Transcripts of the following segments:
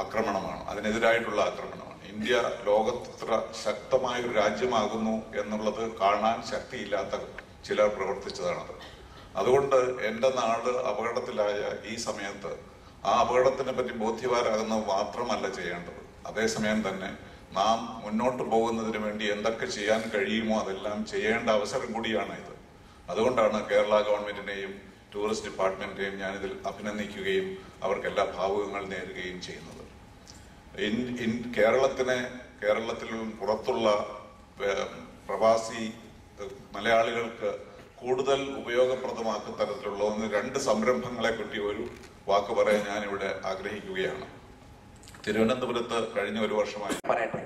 ആക്രമണമാണ്, അതിനെതിരായിട്ടുള്ള ആക്രമണമാണ്. ഇന്ത്യ ലോകത്തിത്ര ശക്തമായ ഒരു രാജ്യമാകുന്നു എന്നുള്ളത് കാണാൻ ശക്തിയില്ലാത്ത ചിലർ പ്രവർത്തിച്ചതാണത്. അതുകൊണ്ട് എൻ്റെ നാട് അപകടത്തിലായ ഈ സമയത്ത് ആ അപകടത്തിനെ പറ്റി ബോധ്യവാരാകുന്നത് മാത്രമല്ല ചെയ്യേണ്ടത്, അതേസമയം തന്നെ നാം മുന്നോട്ട് പോകുന്നതിന് വേണ്ടി എന്തൊക്കെ ചെയ്യാൻ കഴിയുമോ അതെല്ലാം ചെയ്യേണ്ട അവസരം കൂടിയാണ് ഇത്. അതുകൊണ്ടാണ് കേരള ഗവൺമെന്റിനെയും ടൂറിസ്റ്റ് ഡിപ്പാർട്ട്മെന്റിനെയും ഞാനിതിൽ അഭിനന്ദിക്കുകയും അവർക്ക് എല്ലാ ഭാവുകങ്ങൾ നേരുകയും ചെയ്യുന്നത്. കേരളത്തിലും പുറത്തുള്ള പ്രവാസി മലയാളികൾക്ക് കൂടുതൽ ഉപയോഗപ്രദമാക്കുന്ന തരത്തിലുള്ള രണ്ട് സംരംഭങ്ങളെ പറ്റി ഒരു വാക്ക് പറയാൻ ഞാനിവിടെ ആഗ്രഹിക്കുകയാണ്. തിരുവനന്തപുരത്ത് കഴിഞ്ഞ ഒരു വർഷമായി പറയട്ടെ,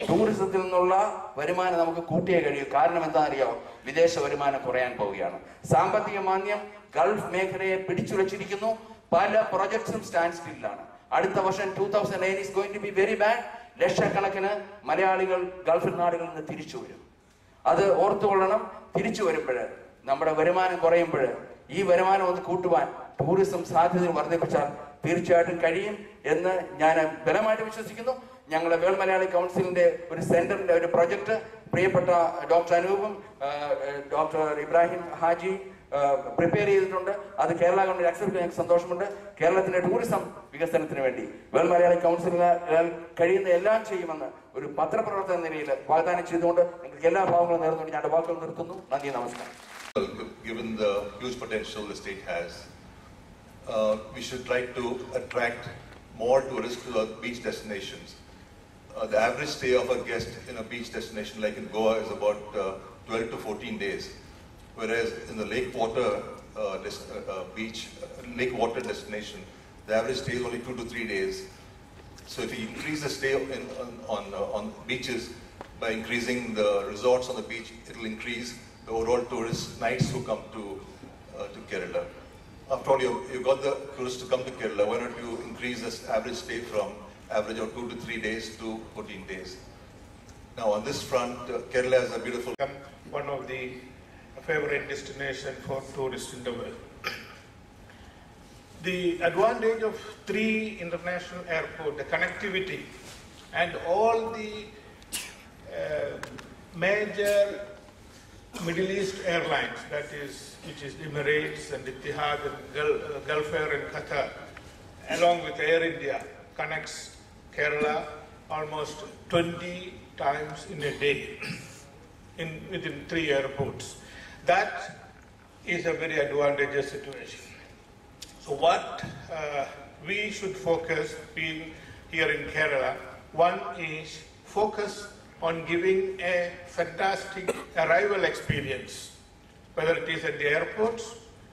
ടൂറിസത്തിൽ നിന്നുള്ള വരുമാനം നമുക്ക് കൂട്ടിയേ കഴിയൂ. കാരണം എന്താണെന്നറിയാമോ? വിദേശ വരുമാനം കുറയാൻ പോവുകയാണ്. സാമ്പത്തിക മാന്ദ്യം ഗൾഫ് മേഖലയെ പിടിച്ചുലച്ചിരിക്കുന്നു. പല പ്രൊജക്ട്സും സ്റ്റാൻഡ് സ്റ്റില്ലാണ്. അടുത്ത വർഷം 2009 is going to be very bad. ലക്ഷക്കണക്കിന് മലയാളികൾ ഗൾഫ് നാടുകളിൽ നിന്ന് തിരിച്ചു വരും. അത് ഓർത്തുകൊള്ളണം. തിരിച്ചു വരുമ്പോൾ നമ്മുടെ വരുമാനം കുറയുമ്പോൾ ഈ വരുമാനം ഒന്ന് കൂട്ടുവാൻ ടൂറിസം സാധ്യത വർദ്ധിപ്പിച്ചാൽ തീർച്ചയായിട്ടും കഴിയും എന്ന് ഞാൻ ബലമായിട്ട് വിശ്വസിക്കുന്നു. ഞങ്ങളുടെ വേൾഡ് മലയാളി കൗൺസിലിന്റെ ഒരു സെന്ററിന്റെ ഒരു പ്രൊജക്ട് പ്രിയപ്പെട്ട ഡോക്ടർ അനൂപും ഡോക്ടർ ഇബ്രാഹിം ഹാജി പ്രിപ്പയർ ചെയ്തിട്ടുണ്ട്. അത് കേരള ഗവൺമെന്റ് അക്സെപ്റ്റ് ചെയ്യാൻ സന്തോഷമുണ്ട്. കേരളത്തിന്റെ ടൂറിസം വികസനത്തിന് വേണ്ടി വേൾഡ് മലയാളി കൗൺസിലിന് കഴിയുന്ന എല്ലാം ചെയ്യുമെന്ന് ഒരു പത്രപ്രവർത്തന നിലയിൽ വാഗ്ദാനം ചെയ്തുകൊണ്ട് നിങ്ങൾക്ക് എല്ലാ ഭാവങ്ങളും നേർന്നുകൊണ്ട് ഞാൻ വാക്കുകൾ നിർത്തുന്നു. നന്ദി, നമസ്കാരം. Given the huge potential the state has, we should try to attract more tourists to our beach destinations. The average stay of a guest in a beach destination like in Goa is about 12 to 14 days, whereas in the lake water destination, the average stay is only 2 to 3 days. So if we increase the stay on beaches by increasing the resorts on the beach, it will increase the overall tourist nights who come to Kerala. After all, you've got the tourists to come to Kerala. Why not you increase this average stay from average of 2 to 3 days to 14 days? Now on this front, Kerala is a beautiful, one of the favorite destination for tourists in the world. The advantage of 3 international airports, the connectivity, and all the major Middle East airlines, which is Emirates and Etihad and Gulf Air and Qatar, along with Air India, connects Kerala almost 20 times in a day within 3 airports. That is a very advantageous situation. So what we should focus being here in Kerala, one is focus on giving a fantastic arrival experience, whether it is at the airports,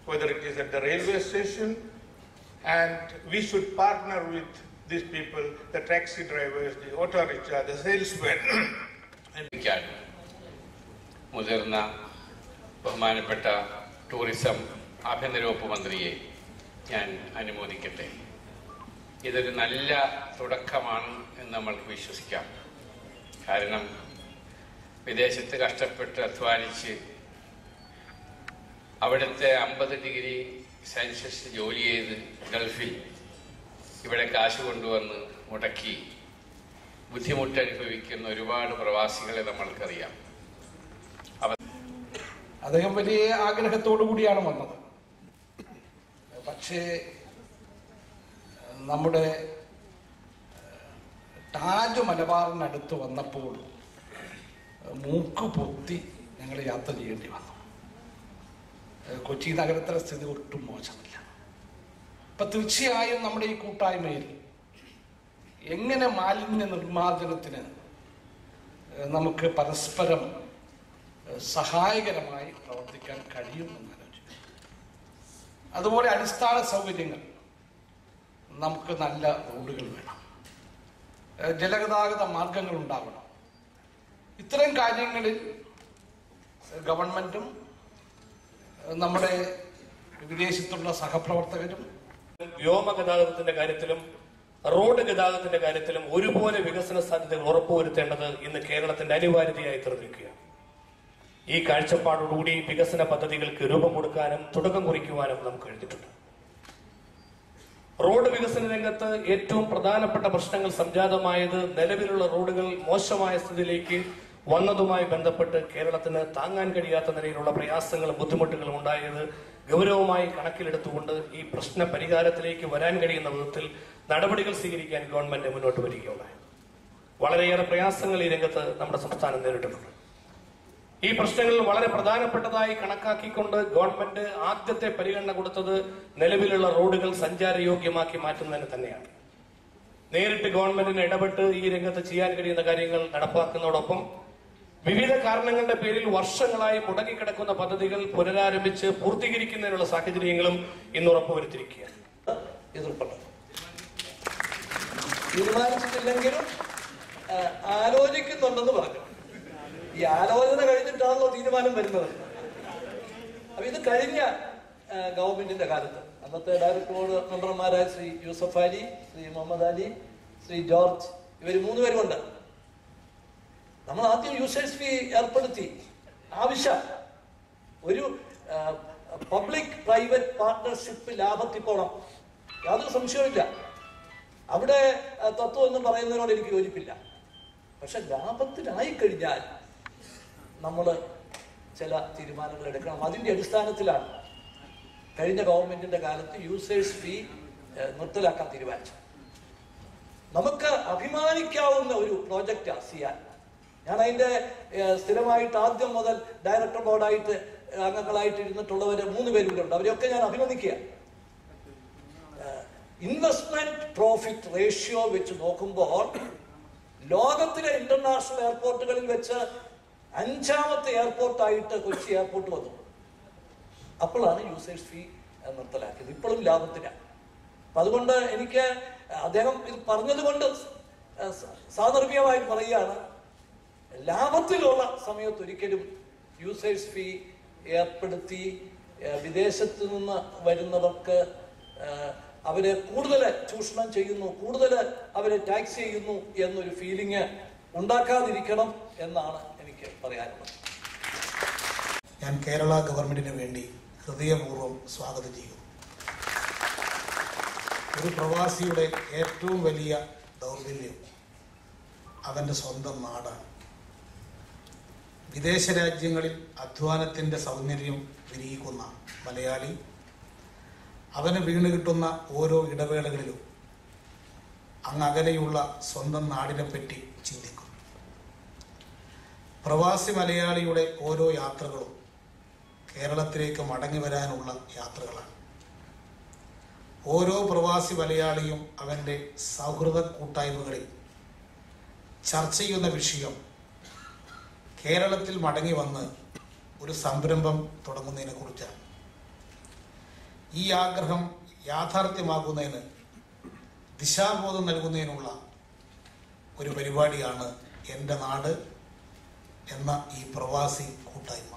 whether it is at the railway station, and we should partner with these people, the taxi drivers, the auto rickshaw, the salesmen. മുതിർന്ന ബഹുമാനപ്പെട്ട tourism ആഭ്യന്തര വകുപ്പ് മന്ത്രിയെ ഞാൻ അനുമോദിക്കട്ടെ. ഇതൊരു നല്ല തുടക്കമാണ് എന്ന് നമ്മൾക്ക് വിശ്വസിക്കാം. കാരണം വിദേശത്ത് കഷ്ടപ്പെട്ട് അധ്വാനിച്ച് അവിടുത്തെ 50 ഡിഗ്രി സെൽഷ്യസ് ജോലി ചെയ്ത് ഗൾഫിൽ ഇവിടെ കാശ് കൊണ്ടുവന്ന് മുടക്കി ബുദ്ധിമുട്ടനുഭവിക്കുന്ന ഒരുപാട് പ്രവാസികളെ നമ്മൾക്കറിയാം. അദ്ദേഹം വലിയ ആഗ്രഹത്തോടു കൂടിയാണ് വന്നത്. പക്ഷേ നമ്മുടെ താജ് മലബാറിനടുത്ത് വന്നപ്പോൾ മൂക്ക് പൊത്തി ഞങ്ങൾ യാത്ര ചെയ്യേണ്ടി വന്നു. കൊച്ചി നഗരത്തിലെ സ്ഥിതി ഒട്ടും മോശമല്ല. അപ്പം തീർച്ചയായും നമ്മുടെ ഈ കൂട്ടായ്മയിൽ എങ്ങനെ മാലിന്യ നിർമ്മാർജ്ജനത്തിന് നമുക്ക് പരസ്പരം സഹായകരമായി പ്രവർത്തിക്കാൻ കഴിയുമെന്ന് ആലോചിക്കും. അതുപോലെ അടിസ്ഥാന സൗകര്യങ്ങൾ, നമുക്ക് നല്ല റോഡുകൾ വേണം, ജലഗതാഗത മാർഗങ്ങൾ ഉണ്ടാവണം. ഇത്തരം കാര്യങ്ങളിൽ ഗവൺമെന്റും നമ്മുടെ വിദേശത്തുള്ള സഹപ്രവർത്തകരും വ്യോമഗതാഗതത്തിന്റെ കാര്യത്തിലും റോഡ് ഗതാഗതത്തിന്റെ കാര്യത്തിലും ഒരുപോലെ വികസന സാധ്യതകൾ ഉറപ്പുവരുത്തേണ്ടത് ഇന്ന് കേരളത്തിന്റെ അനിവാര്യതയായി തീർന്നിരിക്കുകയാണ്. ഈ കാഴ്ചപ്പാടോടുകൂടി വികസന പദ്ധതികൾക്ക് രൂപം കൊടുക്കാനും തുടക്കം കുറിക്കുവാനും നമുക്ക് കഴിഞ്ഞിട്ടുണ്ട്. റോഡ് വികസന രംഗത്ത് ഏറ്റവും പ്രധാനപ്പെട്ട പ്രശ്നങ്ങൾ സംജാതമായത് നിലവിലുള്ള റോഡുകൾ മോശമായ സ്ഥിതിയിലേക്ക് വന്നതുമായി ബന്ധപ്പെട്ട് കേരളത്തിന് താങ്ങാൻ കഴിയാത്ത നിലയിലുള്ള പ്രയാസങ്ങളും ബുദ്ധിമുട്ടുകളും ഉണ്ടായത് ഗൗരവമായി കണക്കിലെടുത്തുകൊണ്ട് ഈ പ്രശ്ന പരിഹാരത്തിലേക്ക് വരാൻ കഴിയുന്ന വിധത്തിൽ നടപടികൾ സ്വീകരിക്കാൻ ഗവൺമെന്റ് മുന്നോട്ട് വരികയുണ്ടായി. വളരെയേറെ പ്രയാസങ്ങൾ ഈ രംഗത്ത് നമ്മുടെ സംസ്ഥാനം നേരിട്ടിട്ടുണ്ട്. ഈ പ്രശ്നങ്ങളിൽ വളരെ പ്രധാനപ്പെട്ടതായി കണക്കാക്കിക്കൊണ്ട് ഗവൺമെന്റ് ആദ്യത്തെ പരിഗണന കൊടുത്തത് നിലവിലുള്ള റോഡുകൾ സഞ്ചാരയോഗ്യമാക്കി മാറ്റുന്നതിന് തന്നെയാണ്. നേരിട്ട് ഗവൺമെന്റിന് ഇടപെട്ട് ഈ രംഗത്ത് ചെയ്യാൻ കഴിയുന്ന കാര്യങ്ങൾ നടപ്പാക്കുന്നതോടൊപ്പം വിവിധ കാരണങ്ങളുടെ പേരിൽ വർഷങ്ങളായി മുടങ്ങിക്കിടക്കുന്ന പദ്ധതികൾ പുനരാരംഭിച്ച് പൂർത്തീകരിക്കുന്നതിനുള്ള സാഹചര്യങ്ങളും ഇന്ന് ഉറപ്പുവരുത്തിയിരിക്കുകയാണ്. എതിർപ്പുണ്ട്. തീരുമാനിച്ചിട്ടില്ലെങ്കിലും ആലോചിക്കുന്നുണ്ടെന്ന് പറഞ്ഞു. ഈ ആലോചന കഴിഞ്ഞിട്ടാണല്ലോ തീരുമാനം വരുന്നത്. അപ്പൊ ഇത് കഴിഞ്ഞ ഗവൺമെന്റിന്റെ കാലത്ത് അന്നത്തെ ഡയറക്ടർ ബോർഡ് മെമ്പർമാരായ ശ്രീ യൂസഫ് അലി, ശ്രീ മുഹമ്മദ് അലി, ശ്രീ ജോർജ്, ഇവർ മൂന്നുപേരുമുണ്ട്. നമ്മൾ ആദ്യം യൂസേഴ്സ് ഫീ ഏർപ്പെടുത്തി. ആവശ്യം ഒരു പബ്ലിക് പ്രൈവറ്റ് പാർട്ട്ണർഷിപ്പ് ലാഭത്തിൽ പോകണം, യാതൊരു സംശയവുമില്ല. അവിടെ തത്വം എന്ന് പറയുന്നതിനോട് എനിക്ക് യോജിപ്പില്ല. പക്ഷെ ലാഭത്തിനായി കഴിഞ്ഞാൽ നമ്മൾ ചില തീരുമാനങ്ങൾ എടുക്കണം. അതിന്റെ അടിസ്ഥാനത്തിലാണ് കഴിഞ്ഞ ഗവൺമെന്റിന്റെ കാലത്ത് യൂസേഴ്സ് ഫീ നിർത്തലാക്കാൻ തീരുമാനിച്ചത്. നമുക്ക് അഭിമാനിക്കാവുന്ന ഒരു പ്രോജക്റ്റാണ് സിയാൻ. ഞാൻ അതിന്റെ സ്ഥിരമായിട്ട് ആദ്യം മുതൽ ഡയറക്ടർ ബോർഡായിട്ട് അംഗങ്ങളായിട്ട് ഇരുന്നിട്ടുള്ളവര് 3 പേരുണ്ട്. അവരെയൊക്കെ ഞാൻ അഭിനന്ദിക്കുക. ഇൻവെസ്റ്റ്മെന്റ് പ്രോഫിറ്റ് റേഷ്യോ വെച്ച് നോക്കുമ്പോൾ ലോകത്തിലെ ഇന്റർനാഷണൽ എയർപോർട്ടുകളിൽ വെച്ച് 5ാമത്തെ എയർപോർട്ടായിട്ട് കൊച്ചി എയർപോർട്ട് വന്നു. അപ്പോഴാണ് യൂസേഴ്സ് ഫീ നിർത്തലാക്കിയത്. ഇപ്പോഴും ലാഭത്തിലാണ്. അപ്പൊ അതുകൊണ്ട് എനിക്ക് അദ്ദേഹം ഇത് പറഞ്ഞത് കൊണ്ട് സാന്ദർഭികമായി പറയുകയാണ്, ലാഭത്തിലുള്ള സമയത്ത് ഒരിക്കലും യൂസേഴ്സ് ഫീ ഏർപ്പെടുത്തി വിദേശത്ത് നിന്ന് വരുന്നവർക്ക് അവരെ കൂടുതൽ ചൂഷണം ചെയ്യുന്നു, കൂടുതൽ അവരെ ടാക്സ് ചെയ്യുന്നു എന്നൊരു ഫീലിംഗ് ഉണ്ടാക്കാതിരിക്കണം എന്നാണ് എനിക്ക് പറയാനുള്ളത്. ഞാൻ കേരള ഗവൺമെന്റിന് വേണ്ടി ഹൃദയപൂർവ്വം സ്വാഗതം ചെയ്യുന്നു. ഒരു പ്രവാസിയുടെ ഏറ്റവും വലിയ ദൗർബല്യം അവൻ്റെ സ്വന്തം നാടാണ്. വിദേശ രാജ്യങ്ങളിൽ അധ്വാനത്തിൻ്റെ സൗന്ദര്യം വിരിയിക്കുന്ന മലയാളി അവന് വീണ് കിട്ടുന്ന ഓരോ ഇടവേളകളിലും അങ്ങകലെയുള്ള സ്വന്തം നാടിനെപ്പറ്റി ചിന്തിക്കും. പ്രവാസി മലയാളിയുടെ ഓരോ യാത്രകളും കേരളത്തിലേക്ക് മടങ്ങി വരാനുള്ള യാത്രകളാണ്. ഓരോ പ്രവാസി മലയാളിയും അവൻ്റെ സൗഹൃദ കൂട്ടായ്മകളിൽ ചർച്ച ചെയ്യുന്ന വിഷയം കേരളത്തിൽ മടങ്ങി വന്ന് ഒരു സംരംഭം തുടങ്ങുന്നതിനെ കുറിച്ചാണ്. ഈ ആഗ്രഹം യാഥാർത്ഥ്യമാകുന്നതിന് ദിശാബോധം നൽകുന്നതിനുള്ള ഒരു പരിപാടിയാണ് എൻ്റെ നാട് എന്ന ഈ പ്രവാസി കൂട്ടായ്മ.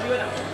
സമീപനം